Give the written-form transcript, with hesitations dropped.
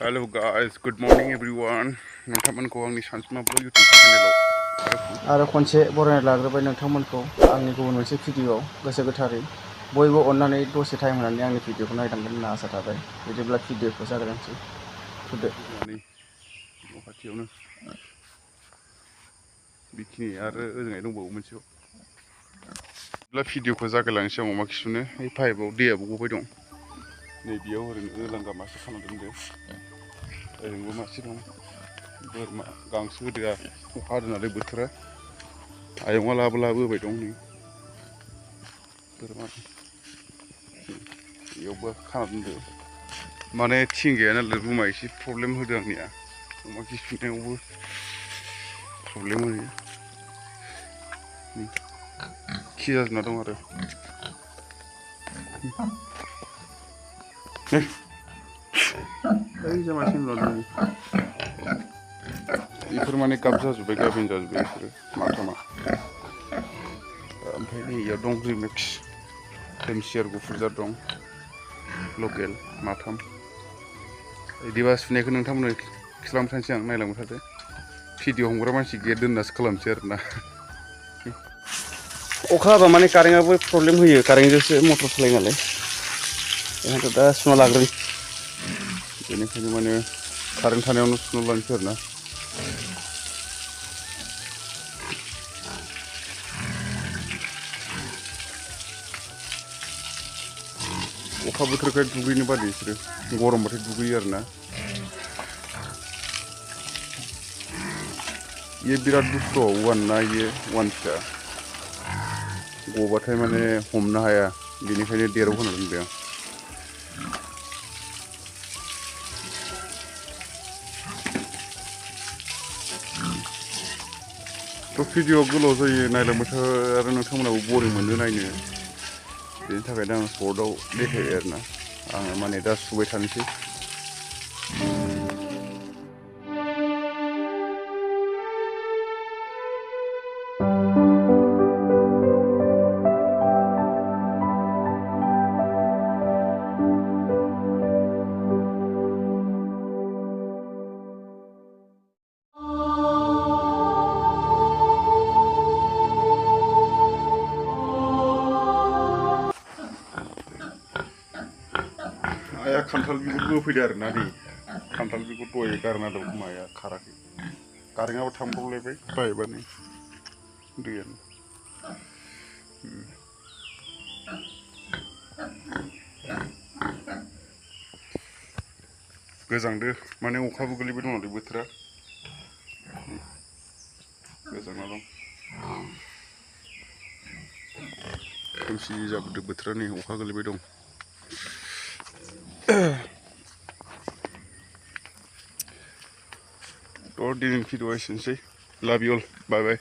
Hello guys, good morning everyone. नोंथांमोनखौ आंनि सानसुमाबो YouTube चेनेलाव आरो खनसे बरायना लाग्रोबाय नोंथांमोनखौ आंनि गुबुन मोनसे भिडिअ'आव गोसो गोथारै बयबो अननानै दसे टाइम होनानै आंनि भिडिअ'खौ नायलांगोन होनना आसा थाबाय। बिदिब्ला भिडिअ'खौ जागायनोसै। थुदो। खाथियावनो बिखिनि आरो ओजोंहाय दंबावो मोनसेयाव। बिदिब्ला भिडिअ'खौ जागायलांनोसै आं अमा खिसुनो। बे पाइपआव दैयाबो गबाय दं। नै बेयाव ओरैनो ओलांगा मासे खाना दोनदो। ओरैनोबो मासे दं। बोरमा गांसो होदो अखा हादों नालाय बोथोरा। आयंआ लाबो होबाय दं नै बोरमा बेयावबो खाना दोनदो। माने थिं गैया नालाय रुमा एसे प्रब्लेम होदों आंनिया। अमा खि सुनायावबो प्रब्लेम होयो। खि जाजोबना दं आरो। ओइ जामासिन दं। बेफोर माने गाब जाजोब्बाय गाभिन जाजोब्बाय बेफोरो माथामा। ओमफ्राय नै इयाव दं रिमेक्स देमसियार गुफुर जार दं लकेल माथाम। बिदिबा सुनायखौ नोंथांमोननो खिथालांबाय थानोसै आं नायलांबाय थादो। भिडिअ हमग्रा मानसि गैया दोननासो खालामसै आरोना। अखा हाबा माने कारेन्टआबो प्रब्लेम होयो कारेन्टजोंसो मटर सालायो नालाय। ओंखायनोथ' दा सुना लाग्रोनि। बेनिखायनो माने कारेन्ट थानायावनो सुना लानोसै आरोना। अखा बोथोरखाय दुगैनो बादो बिसोरो गरमबाथाय दुगैयो आरोना। ये बिराद दुस्थ' वान ना ये वान फिसा गबाथाय माने हमनो हाया बेनिखायनो देराव होना दोनबाय आं। थ' भिडिअ गोलाव जायो नायलांबाय था आरो नोंथांमोनाबो बरिं मोनो नायनो। बेनि थाखायनो आं सर्टआव देखायबाय आरोना। आङो माने दा सुबाय थानोसै। आया खान्थाल बिगुरबो होफैदो आरोना नै खान्थाल बिगुर दहाय गारना दं माया खाराखै कारेन्टआबो थांब्रबलायबाय पाइपआनो दैयानो गोजांदो माने अखाबो गोलैबाय दं नालाय बोथोरा गोजांना दं खोमसि जाबोदो बोथोरा नै अखा गोलैबाय दं। Or didn't feed ocean, say. Love you all. Bye bye.